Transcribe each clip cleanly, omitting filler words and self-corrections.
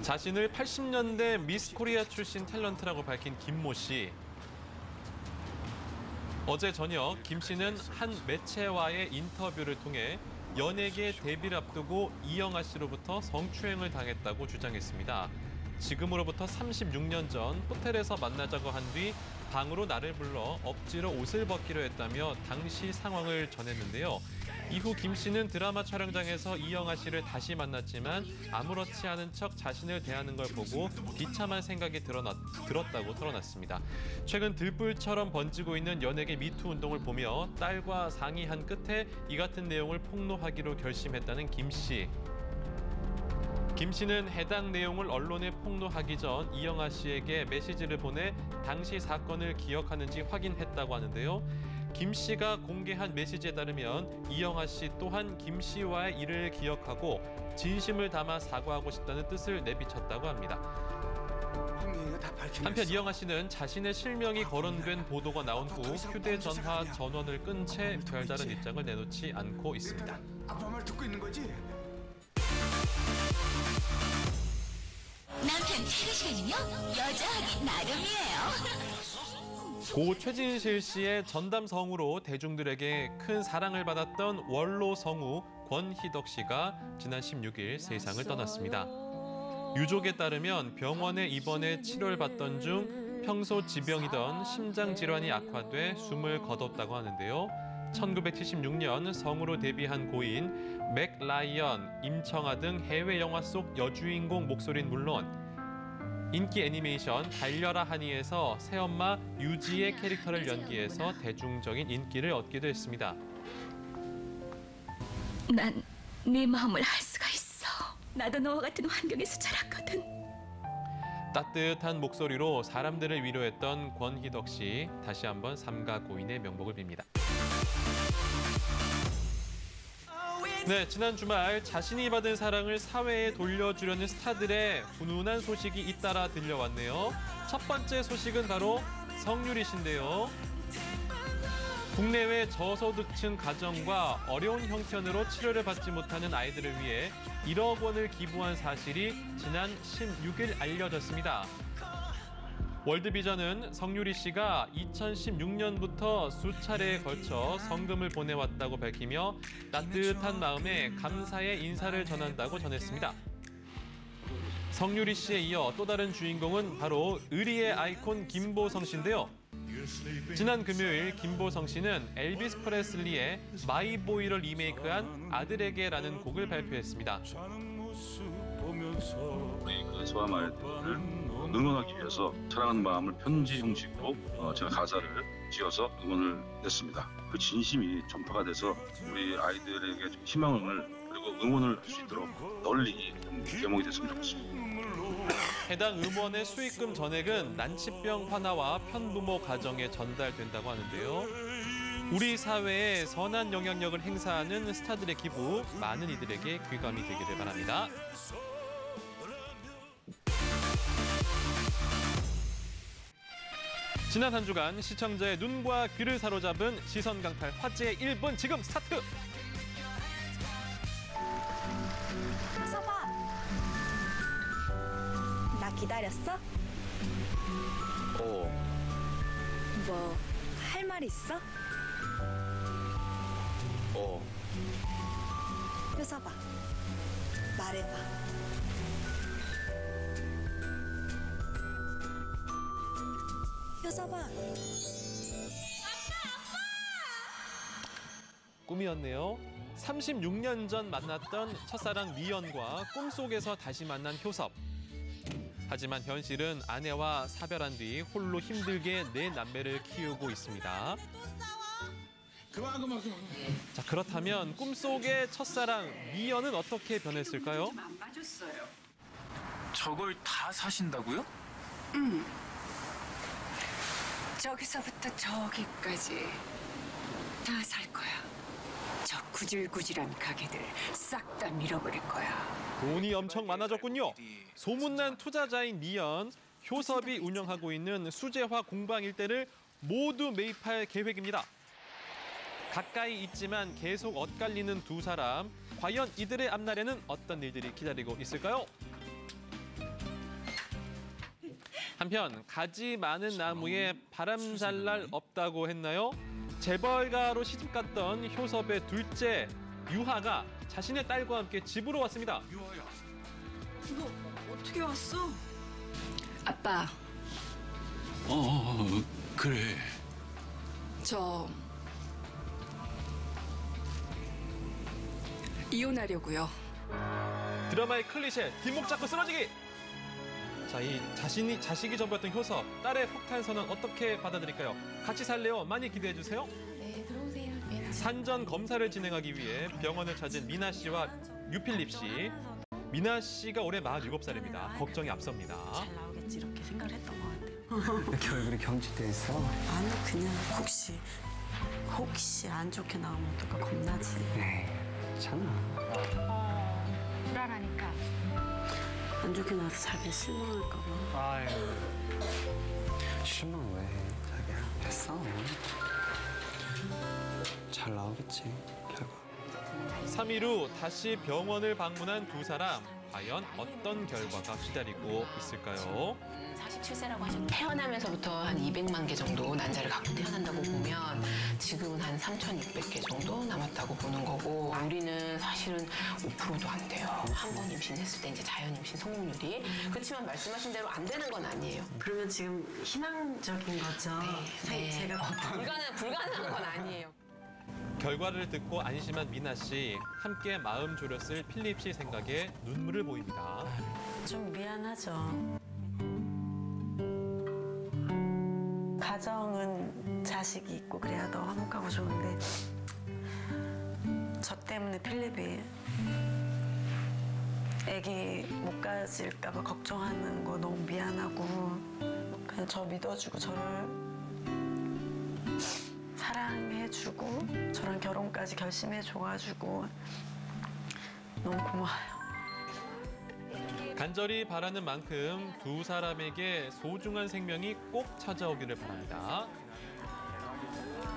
자신을 80년대 미스 코리아 출신 탤런트라고 밝힌 김모 씨. 어제 저녁 김 씨는 한 매체와의 인터뷰를 통해 연예계 데뷔를 앞두고 이영아 씨로부터 성추행을 당했다고 주장했습니다. 지금으로부터 36년 전 호텔에서 만나자고 한 뒤 방으로 나를 불러 억지로 옷을 벗기려 했다며 당시 상황을 전했는데요. 이후 김 씨는 드라마 촬영장에서 이영아 씨를 다시 만났지만 아무렇지 않은 척 자신을 대하는 걸 보고 비참한 생각이 들었다고 털어놨습니다. 최근 들불처럼 번지고 있는 연예계 미투 운동을 보며 딸과 상의한 끝에 이 같은 내용을 폭로하기로 결심했다는 김 씨. 김 씨는 해당 내용을 언론에 폭로하기 전 이영아 씨에게 메시지를 보내 당시 사건을 기억하는지 확인했다고 하는데요. 김 씨가 공개한 메시지에 따르면 이영아 씨 또한 김 씨와의 일을 기억하고 진심을 담아 사과하고 싶다는 뜻을 내비쳤다고 합니다. 한편 이영아 씨는 자신의 실명이 거론된 보도가 나온 후 휴대전화 전원을 끈 채 별다른 입장을 내놓지 않고 있습니다. 아빠 말 듣고 있는 거지? 남편 퇴근 시간이요? 여자하기 나름이에요. 고 최진실 씨의 전담성우로 대중들에게 큰 사랑을 받았던 원로 성우 권희덕 씨가 지난 16일 세상을 떠났습니다. 유족에 따르면 병원에 입원해 치료를 받던 중 평소 지병이던 심장 질환이 악화돼 숨을 거뒀다고 하는데요. 1976년 성우로 데뷔한 고인 맥 라이언, 임청아 등 해외 영화 속 여주인공 목소리는 물론 인기 애니메이션 달려라 하니에서 새엄마 유지의 캐릭터를 연기해서 대중적인 인기를 얻기도 했습니다. 난 네 마음을 알 수가 있어. 나도 너와 같은 환경에서 자랐거든. 따뜻한 목소리로 사람들을 위로했던 권희덕 씨, 다시 한번 삼가 고인의 명복을 빕니다. 네, 지난 주말 자신이 받은 사랑을 사회에 돌려주려는 스타들의 훈훈한 소식이 잇따라 들려왔네요. 첫 번째 소식은 바로 성유리 씨인데요. 국내외 저소득층 가정과 어려운 형편으로 치료를 받지 못하는 아이들을 위해 1억 원을 기부한 사실이 지난 16일 알려졌습니다. 월드비전은 성유리 씨가 2016년부터 수차례에 걸쳐 성금을 보내왔다고 밝히며 따뜻한 마음에 감사의 인사를 전한다고 전했습니다. 성유리 씨에 이어 또 다른 주인공은 바로 의리의 아이콘 김보성 씨인데요. 지난 금요일 김보성 씨는 엘비스 프레슬리의 마이보이를 리메이크한 아들에게라는 곡을 발표했습니다. 우리 그 소아마 아이들을 응원하기 위해서 사랑하는 마음을 편지 형식으로 제가 가사를 지어서 응원을 했습니다. 그 진심이 전파가 돼서 우리 아이들에게 좀 희망을 그리고 응원을 할 수 있도록 널리 좀 개몽이 됐으면 좋겠습니다. 해당 음원의 수익금 전액은 난치병 환화와 편부모 가정에 전달된다고 하는데요. 우리 사회에 선한 영향력을 행사하는 스타들의 기부, 많은 이들에게 귀감이 되기를 바랍니다. 지난 한 주간 시청자의 눈과 귀를 사로잡은 시선 강탈 화제의 1분 지금 스타트! 서봐. 나 기다렸어? 뭐, 할 말 있어? 효서봐. 말해봐. 효서봐. 꿈이었네요. 36년 전 만났던 첫사랑 미연과 꿈속에서 다시 만난 효섭. 하지만 현실은 아내와 사별한 뒤 홀로 힘들게 네 남매를 키우고 있습니다. 그만. 자, 그렇다면 꿈속의 첫사랑 미연은 어떻게 변했을까요? 저걸 다 사신다고요? 저기서부터 저기까지 다 살 거야. 저 구질구질한 가게들 싹 다 밀어버릴 거야. 돈이 엄청 많아졌군요. 소문난 투자자인 미연, 효섭이 운영하고 있는 수제화 공방 일대를 모두 매입할 계획입니다. 가까이 있지만 계속 엇갈리는 두 사람. 과연 이들의 앞날에는 어떤 일들이 기다리고 있을까요? 한편 가지 많은 나무에 바람 잘 날 없다고 했나요? 재벌가로 시집갔던 효섭의 둘째 유하가 자신의 딸과 함께 집으로 왔습니다. 이거 어떻게 왔어? 아빠, 그래. 저 이혼하려고요. 드라마의 클리셰 뒷목 잡고 쓰러지기. 자, 이 자식이 전부였던 효섭, 딸의 폭탄 선언 어떻게 받아들일까요? 같이 살래요? 많이 기대해 주세요. 네, 들어오세요. 산전 검사를 진행하기 위해 병원을 찾은 미나 씨와 유필립 씨. 미나 씨가 올해 47살입니다. 걱정이 앞섭니다. 잘 나오겠지 이렇게 생각을 했던 것 같아요. 이렇게 얼굴이 경직돼 있어? 아니 그냥 혹시 안 좋게 나오면 어떨까 겁나지. 에이, 괜찮아. 불안하니까. 안 좋게 나와서 자기 실망할까 봐. 아유. 실망 왜 해, 자기야. 됐어. 잘 나오겠지, 결과. 3일 후 다시 병원을 방문한 두 사람. 과연 어떤 결과가 기다리고 있을까요? 47세라고 하셨는데 태어나면서부터 한 200만 개 정도 난자를 갖고 태어난다고 보면 지금은 한 3,600개 정도 남았다고 보는 거고 우리는 사실은 5%도 안 돼요. 한 번 임신했을 때 이제 자연 임신 성공률이. 그렇지만 말씀하신 대로 안 되는 건 아니에요. 그러면 지금 희망적인 거죠? 네. 제가 불가능한 건 아니에요. 결과를 듣고 안심한 미나 씨. 함께 마음 졸였을 필립 씨 생각에 눈물을 보입니다. 좀 미안하죠. 가정은 자식이 있고 그래야 더 화목하고 좋은데 저 때문에 필립이 애기 못 가질까 봐 걱정하는 거 너무 미안하고 그냥 저 믿어주고 저를 사랑해주고 저랑 결혼까지 결심해줘가지고 너무 고마워요. 간절히 바라는 만큼 두 사람에게 소중한 생명이 꼭 찾아오기를 바랍니다.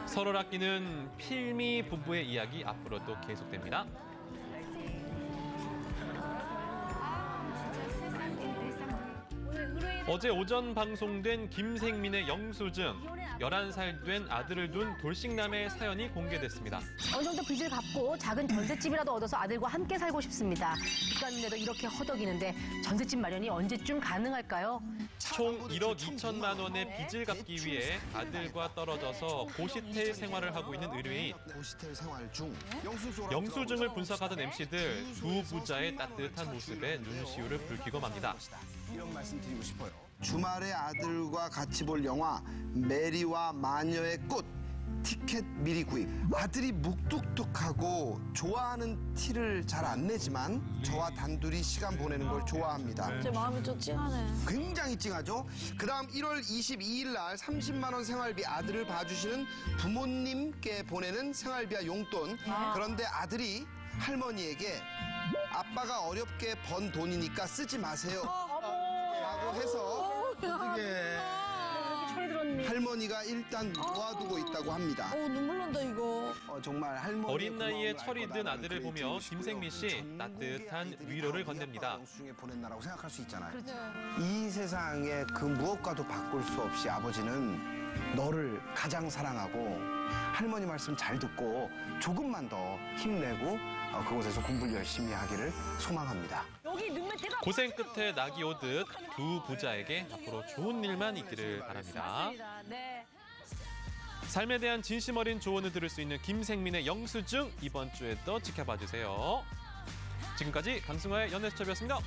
서로를 아끼는 필미 부부의 이야기 앞으로도 계속됩니다. 어제 오전 방송된 김생민의 영수증. 11살 된 아들을 둔 돌싱남의 사연이 공개됐습니다. 어느 정도 빚을 갚고 작은 전셋집이라도 얻어서 아들과 함께 살고 싶습니다. 빚 갚는데도 이렇게 허덕이는데 전셋집 마련이 언제쯤 가능할까요? 총 1억 2천만 원의 빚을 갚기 위해 아들과 떨어져서 고시텔 생활을 하고 있는 의뢰인. 고시텔 생활 중 영수증을 분석하던 MC들 두 부자의 따뜻한 모습에 눈시울을 붉히고 맙니다. 이런 말씀 드리고 싶어요. 주말에 아들과 같이 볼 영화 메리와 마녀의 꽃 티켓 미리 구입. 아들이 묵뚝뚝하고 좋아하는 티를 잘 안 내지만 저와 단둘이 시간 보내는 걸 좋아합니다. 제 마음이 좀 찡하네. 굉장히 찡하죠? 그다음 1월 22일 날 30만 원 생활비 아들을 봐주시는 부모님께 보내는 생활비와 용돈. 그런데 아들이 할머니에게 아빠가 어렵게 번 돈이니까 쓰지 마세요. 라고 해서 어떻게 할머니가 일단 모아두고 있다고 합니다. 눈물 난다 이거. 정말 할머니 어린 나이에 철이 든 아들을 보며 김생민 씨 따뜻한 위로를 건넵니다. 영수증에 보냈나라고 생각할 수 있잖아요. 이 세상에 그 무엇과도 바꿀 수 없이 아버지는 너를 가장 사랑하고 할머니 말씀 잘 듣고 조금만 더 힘내고 그곳에서 공부를 열심히 하기를 소망합니다. 고생 끝에 낙이 오듯 두 부자에게 앞으로 좋은 일만 있기를 바랍니다. 삶에 대한 진심 어린 조언을 들을 수 있는 김생민의 영수증 이번 주에 또 지켜봐 주세요. 지금까지 강승화의 연애수첩이었습니다.